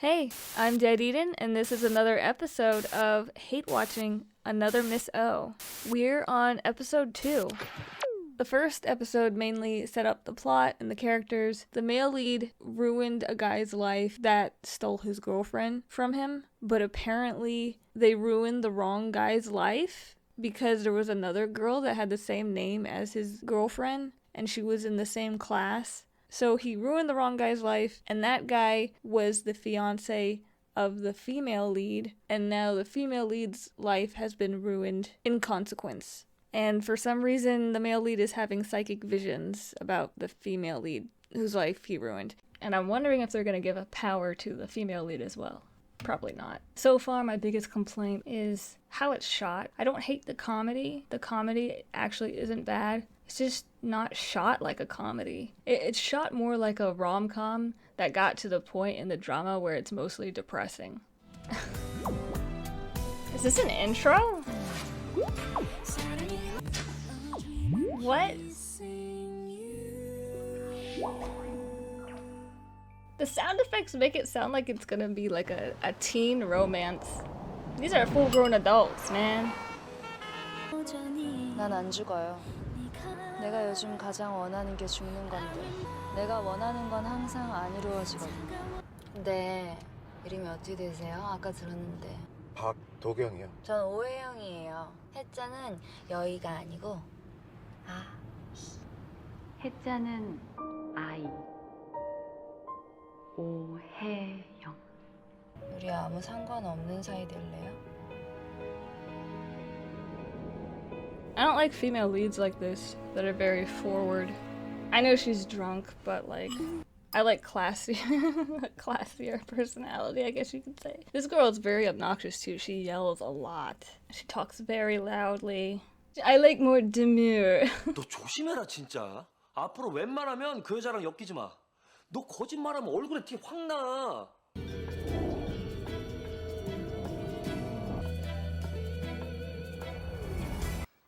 Hey, I'm Dead Eden, and this is another episode of Hate Watching Another Miss O. We're on episode 2. The first episode mainly set up the plot and the characters. The male lead ruined a guy's life that stole his girlfriend from him, but apparently they ruined the wrong guy's life because there was another girl that had the same name as his girlfriend, and she was in the same class. So he ruined the wrong guy's life, and that guy was the fiance of the female lead, and now the female lead's life has been ruined in consequence. And for some reason, the male lead is having psychic visions about the female lead whose life he ruined. And I'm wondering if they're going to give a power to the female lead as well. Probably not. So far, my biggest complaint is how it's shot. I don't hate the comedy. The comedy actually isn't bad. It's just not shot like a comedy. It's shot more like a rom-com that got to the point in the drama where it's mostly depressing. Is this an intro? What? The sound effects make it sound like it's gonna be like a teen romance. These are full-grown adults, man. 난 안 죽어요. 내가 요즘 가장 원하는 게 죽는 건데 내가 원하는 건 항상 안 이루어지거든요. 네, 이름이 어떻게 되세요? 아까 들었는데. 박도경이요. 전 오해영이에요. 해자는 여의가 아니고 아. 해자는 아이. 오해영. 우리 아무 상관없는 사이 될래요? I don't like female leads like this that are very forward. I know she's drunk, but like, I like classy, classier personality, I guess you could say. This girl is very obnoxious too. She yells a lot. She talks very loudly. I like more demure. 너 조심해라 진짜. 앞으로 웬만하면 그 여자랑 엮이지 마. 너 거짓말하면 얼굴에 티 확 나.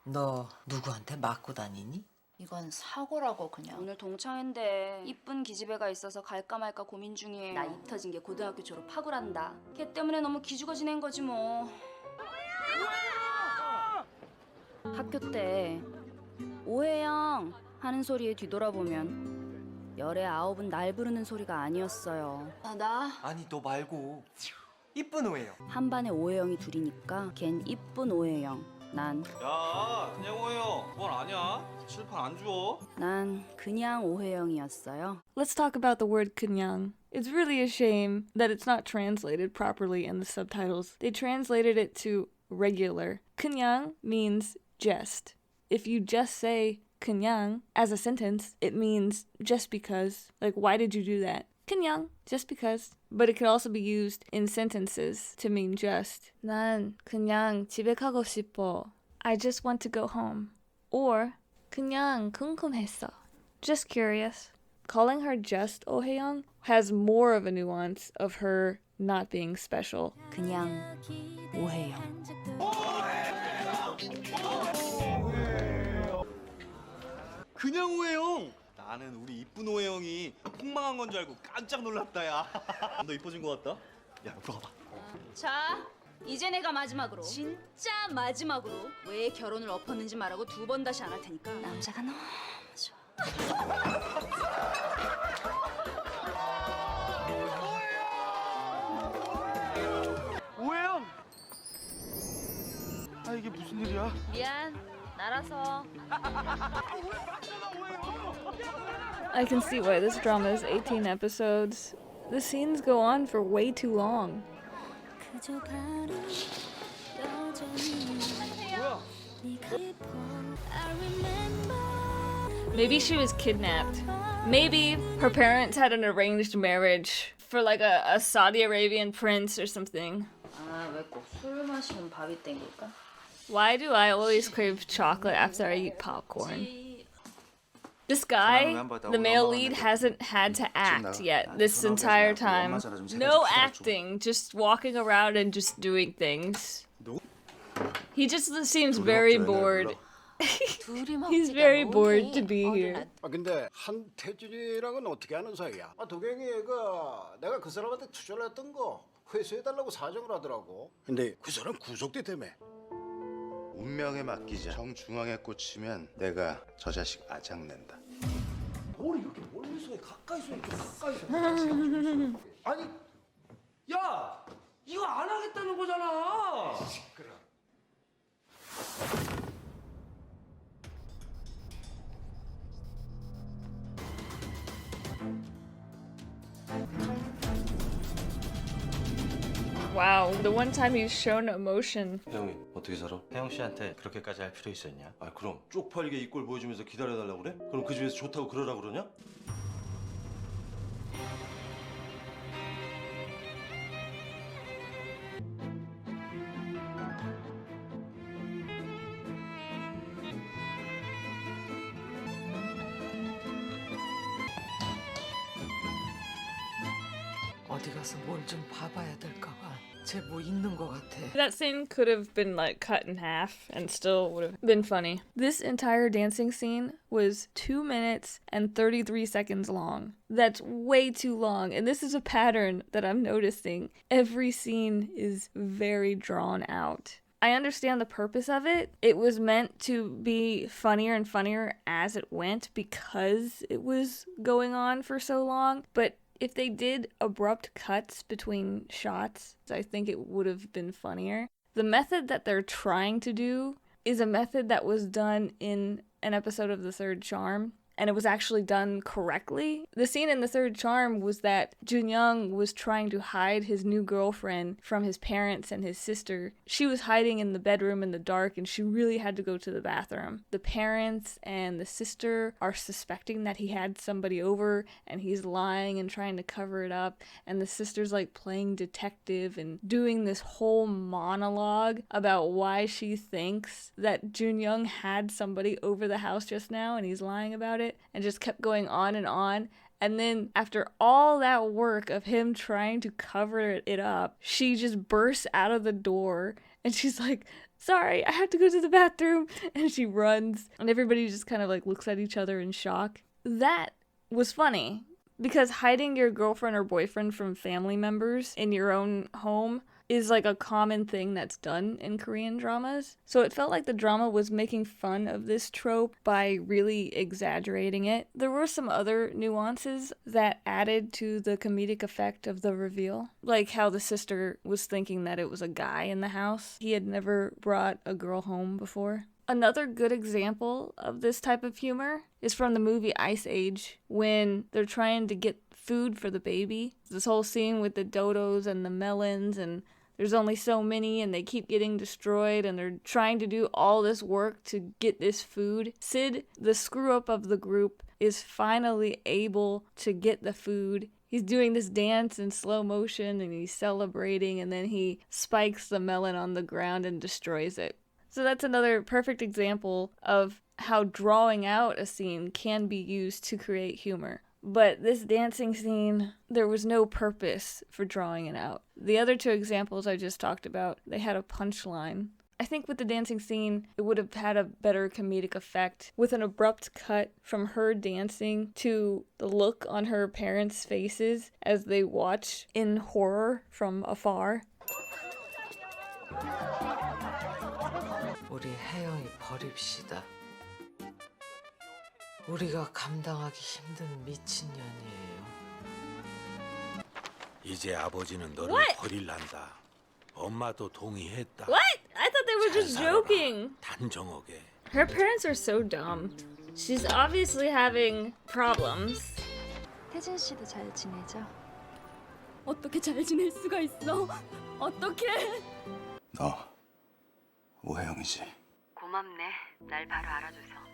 너 누구한테 맞고 다니니? 이건 사고라고 그냥. 오늘 동창인데 이쁜 기집애가 있어서 갈까 말까 고민 중이에요. 나 입 터진 게 고등학교 졸업하고란다. 걔 때문에 너무 기죽어 지낸 거지 뭐. 학교 때 오해영 하는 소리에 뒤돌아보면 열의 아홉은 날 부르는 소리가 아니었어요. 나? 아니 너 말고 이쁜 오해요. 한 반에 오해영이 둘이니까 걘 이쁜 오해영. 난 야, 그냥 오해요. 그건 아니야. 칠판 안 줘. 난 그냥 오해영이었어요. Let's talk about the word 그냥. It's really a shame that it's not translated properly in the subtitles. They translated it to regular. 그냥 means just. If you just say 그냥 as a sentence, it means just because. Like, why did you do that? 그냥, just because. But it could also be used in sentences to mean just. 난 그냥 집에 가고 싶어. I just want to go home. Or 그냥 궁금했어. Just curious. Calling her just 오해영 has more of a nuance of her not being special. 그냥 오해영. 그냥 오해요. 나는 우리 이쁜 오해영이 폭망한 건 줄 알고 깜짝 놀랐다, 야. 너 이뻐진 것 같다? 야, 옆으로 가봐. 자, 이제 내가 마지막으로 진짜 마지막으로 왜 결혼을 엎었는지 말하고 두 번 다시 안 할 테니까. 남자가 너무 좋아. 오해영! 아, 이게 무슨 일이야? 미안, 나라서. I can see why this drama is 18 episodes. The scenes go on for way too long. Maybe she was kidnapped. Maybe her parents had an arranged marriage for like a Saudi Arabian prince or something. 아, 왜 꼭 술 마시면 밥이 땡길까? Why do I always crave chocolate after I eat popcorn? This guy, the male lead, hasn't had to act yet this entire time. No acting, just walking around and just doing things. He just seems very bored. He's very bored to be here. 아 근데 한태준이랑은 어떻게 하는 사이야? 아 도경이 애가 내가 그 사람한테 투자를 했던 거 회수해달라고 사정을 하더라고. 근데 그 사람 구속됐다며. 운명에 맡기자. 정중앙에 꽂히면 내가 저 자식 아작낸다. 뭘 이렇게 멀리서 해? 가까이서 해. 좀 가까이서. 아니, 야, 이거 안 하겠다는 거잖아. 시끄러. Wow, the one time he's shown emotion. 혜영이 어떻게 살아? 혜영 씨한테 그렇게까지 할 필요 있었냐? 아 그럼 쪽팔리게 이 꼴 보여주면서 기다려달라고 그래? 그럼 그 집에서 좋다고 그러라 그러냐? 어디 가서 뭘 좀 봐봐야 될까 봐. 쟤 뭐 있는 것 같아. That scene could have been like cut in half and still would have been funny. This entire dancing scene was 2 minutes and 33 seconds long. That's way too long, and this is a pattern that I'm noticing. Every scene is very drawn out. I understand the purpose of it. It was meant to be funnier and funnier as it went because it was going on for so long, but if they did abrupt cuts between shots, I think it would have been funnier. The method that they're trying to do is a method that was done in an episode of The Third Charm, and it was actually done correctly. The scene in The Third Charm was that Junyoung was trying to hide his new girlfriend from his parents and his sister. She was hiding in the bedroom in the dark, and she really had to go to the bathroom. The parents and the sister are suspecting that he had somebody over, and he's lying and trying to cover it up, and the sister's like playing detective and doing this whole monologue about why she thinks that Junyoung had somebody over the house just now, and he's lying about it. And just kept going on. And then after all that work of him trying to cover it up, she just bursts out of the door and she's like, sorry, I have to go to the bathroom. And she runs and everybody just kind of like looks at each other in shock. That was funny because hiding your girlfriend or boyfriend from family members in your own home is like a common thing that's done in Korean dramas. So it felt like the drama was making fun of this trope by really exaggerating it. There were some other nuances that added to the comedic effect of the reveal, like how the sister was thinking that it was a guy in the house. He had never brought a girl home before. Another good example of this type of humor is from the movie Ice Age, when they're trying to get food for the baby. This whole scene with the dodos and the melons, and there's only so many and they keep getting destroyed and they're trying to do all this work to get this food. Sid, the screw up of the group, is finally able to get the food. He's doing this dance in slow motion and he's celebrating, and then he spikes the melon on the ground and destroys it. So that's another perfect example of how drawing out a scene can be used to create humor. But this dancing scene, there was no purpose for drawing it out. The other two examples I just talked about, they had a punchline. I think with the dancing scene, it would have had a better comedic effect with an abrupt cut from her dancing to the look on her parents' faces as they watch in horror from afar. 우리 혜영이 버립시다. 우리가 감당하기 힘든 미친년이에요. 이제 아버지는 너를 버릴란다. 엄마도 동의했다. What? I thought they were 잘 just 살아라. joking. 단정하게. Her parents are so dumb. She's obviously having problems. 태진 씨도 잘 지내죠? 어떻게 잘 지낼 수가 있어? 어떻게? 너 오해영이지? 고맙네. 날 바로 알아줘서.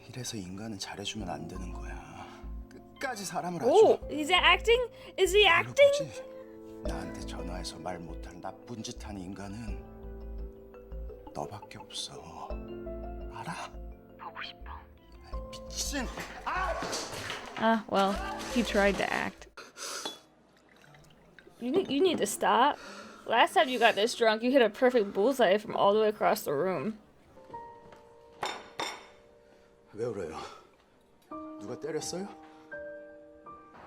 이래서 인간은 잘해주면 안 되는 거야. 끝까지 사람을 Oh, 아주. he's acting? Is he 알고 acting? 보지. 나한테 전화해서 말 못할 나쁜 짓 한 인간은 너밖에 없어. 알아? 보고 싶어. 미친. Well, he tried to act. You need to stop. Last time you got this drunk, you hit a perfect bullseye from all the way across the room. 왜 울어요? 누가 때렸어요?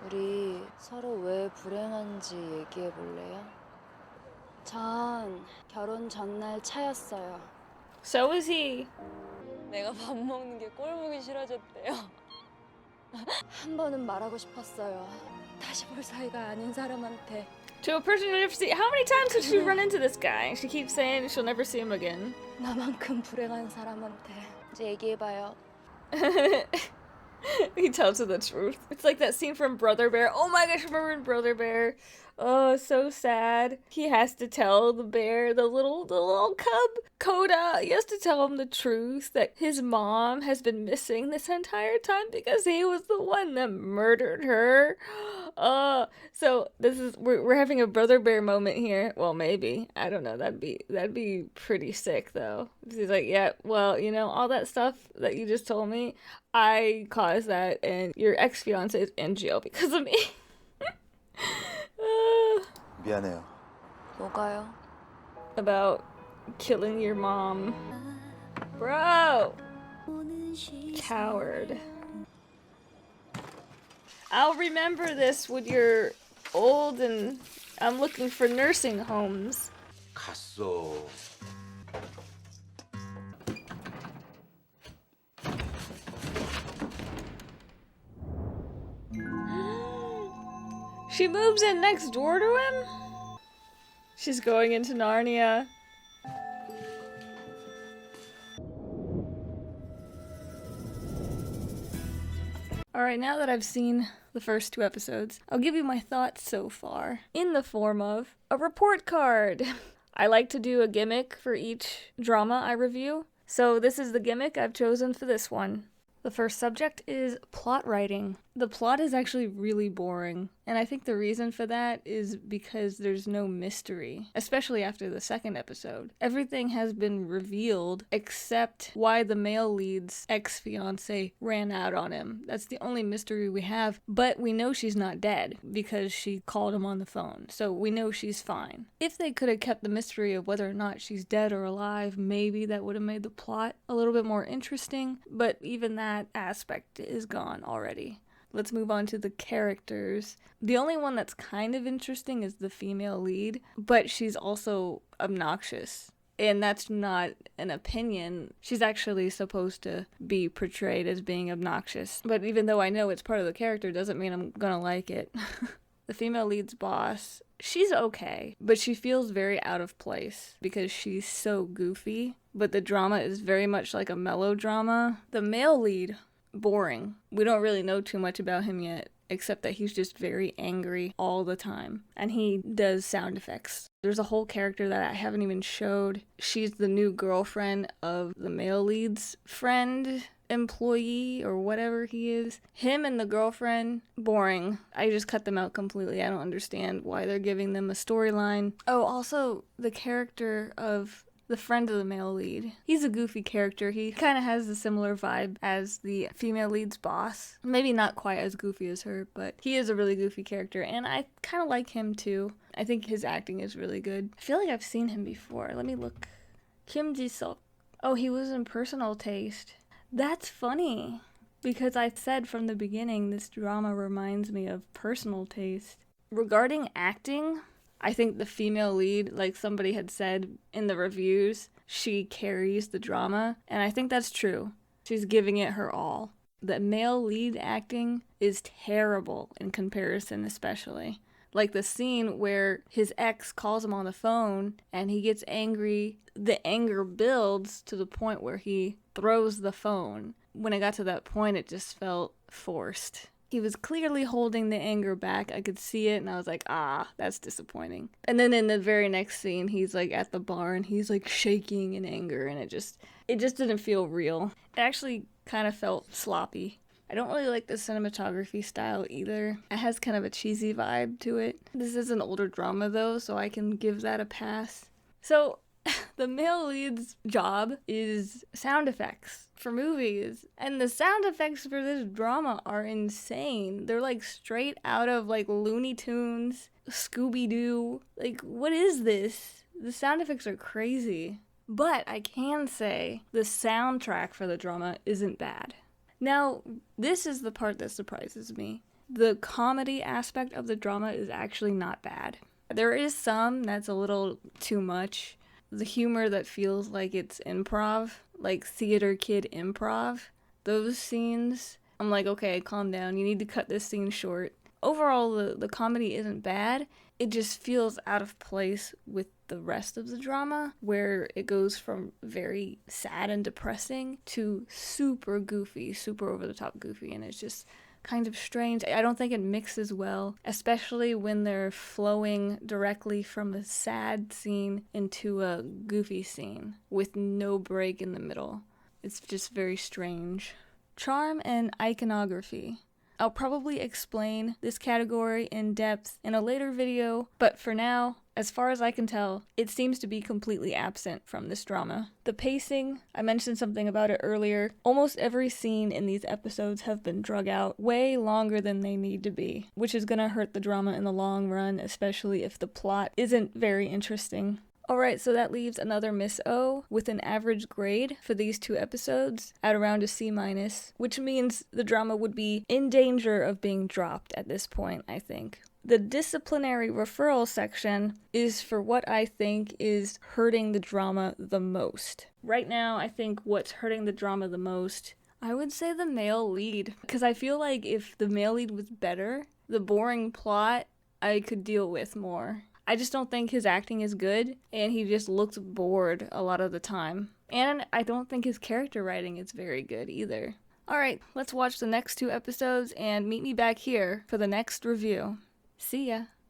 우리 서로 왜 불행한지 얘기해 볼래요? 전 결혼 전날 차였어요. So is he. 내가 밥 먹는 게 꼴보기 싫어졌대요. 한 번은 말하고 싶었어요. 다시 볼 사이가 아닌 사람한테. To a person you never see. How many times has she run into this guy? She keeps saying she'll never see him again. 나만큼 불행한 사람한테. 이제 얘기해봐요. He tells her the truth. It's like that scene from Brother Bear. Oh my gosh, remember in Brother Bear? Oh, so sad. He has to tell the bear, the little cub, Coda, he has to tell him the truth that his mom has been missing this entire time because he was the one that murdered her. So this is we're having a Brother Bear moment here. Well, maybe. I don't know. That'd be pretty sick though. He's like, yeah, well, you know, all that stuff that you just told me, I caused that, and your ex-fiance is in jail because of me. 미안해요. 뭐가요? About killing your mom. Bro! Coward. I'll remember this when you're old and I'm looking for nursing homes. 갔어. She moves in next door to him? She's going into Narnia. Alright, now that I've seen the first 2 episodes, I'll give you my thoughts so far, in the form of a report card. I like to do a gimmick for each drama I review, so this is the gimmick I've chosen for this one. The first subject is plot writing. The plot is actually really boring, and I think the reason for that is because there's no mystery, especially after the second episode. Everything has been revealed except why the male lead's ex-fiance ran out on him. That's the only mystery we have, but we know she's not dead because she called him on the phone, so we know she's fine. If they could have kept the mystery of whether or not she's dead or alive, maybe that would have made the plot a little bit more interesting, but even that aspect is gone already. Let's move on to the characters. The only one that's kind of interesting is the female lead, but she's also obnoxious. And that's not an opinion. She's actually supposed to be portrayed as being obnoxious. But even though I know it's part of the character, doesn't mean I'm gonna like it. The female lead's boss, she's okay, but she feels very out of place because she's so goofy. But the drama is very much like a melodrama. The male lead, boring. We don't really know too much about him yet, except that he's just very angry all the time. And he does sound effects. There's a whole character that I haven't even showed. She's the new girlfriend of the male lead's friend, employee, or whatever he is. Him and the girlfriend, boring. I just cut them out completely. I don't understand why they're giving them a storyline. Oh, also, the character of the friend of the male lead. He's a goofy character. He kind of has a similar vibe as the female lead's boss. Maybe not quite as goofy as her, but he is a really goofy character, and I kind of like him too. I think his acting is really good. I feel like I've seen him before. Let me look. Kim Ji-seok. Oh, he was in Personal Taste. That's funny, because I said from the beginning this drama reminds me of Personal Taste. Regarding acting, I think the female lead, like somebody had said in the reviews, she carries the drama, and I think that's true. She's giving it her all. The male lead acting is terrible in comparison, especially. Like the scene where his ex calls him on the phone and he gets angry. The anger builds to the point where he throws the phone. When it got to that point, it just felt forced. He was clearly holding the anger back. I could see it, and I was like, that's disappointing. And then in the very next scene, he's like at the bar, and he's like shaking in anger, and it just didn't feel real. It actually kind of felt sloppy. I don't really like the cinematography style either. It has kind of a cheesy vibe to it. This is an older drama though, so I can give that a pass. So The male lead's job is sound effects for movies. And the sound effects for this drama are insane. They're like straight out of like Looney Tunes, Scooby-Doo. Like, what is this? The sound effects are crazy. But I can say the soundtrack for the drama isn't bad. Now, this is the part that surprises me. The comedy aspect of the drama is actually not bad. There is some that's a little too much. The humor that feels like it's improv, like theater kid improv, those scenes, I'm like, okay, calm down, you need to cut this scene short. Overall, the comedy isn't bad, it just feels out of place with the rest of the drama, where it goes from very sad and depressing to super goofy, super over-the-top goofy, and it's just kind of strange. I don't think it mixes well, especially when they're flowing directly from a sad scene into a goofy scene with no break in the middle. It's just very strange. Charm and iconography. I'll probably explain this category in depth in a later video, but for now, as far as I can tell, it seems to be completely absent from this drama. The pacing, I mentioned something about it earlier. Almost every scene in these episodes have been drug out way longer than they need to be, which is gonna hurt the drama in the long run, especially if the plot isn't very interesting. Alright, so that leaves another Miss O with an average grade for these 2 episodes at around a C-, which means the drama would be in danger of being dropped at this point, I think. The disciplinary referral section is for what I think is hurting the drama the most. Right now, I think what's hurting the drama the most, I would say the male lead. Because I feel like if the male lead was better, the boring plot I could deal with more. I just don't think his acting is good, and he just looks bored a lot of the time. And I don't think his character writing is very good either. Alright, let's watch the next 2 episodes and meet me back here for the next review. See ya!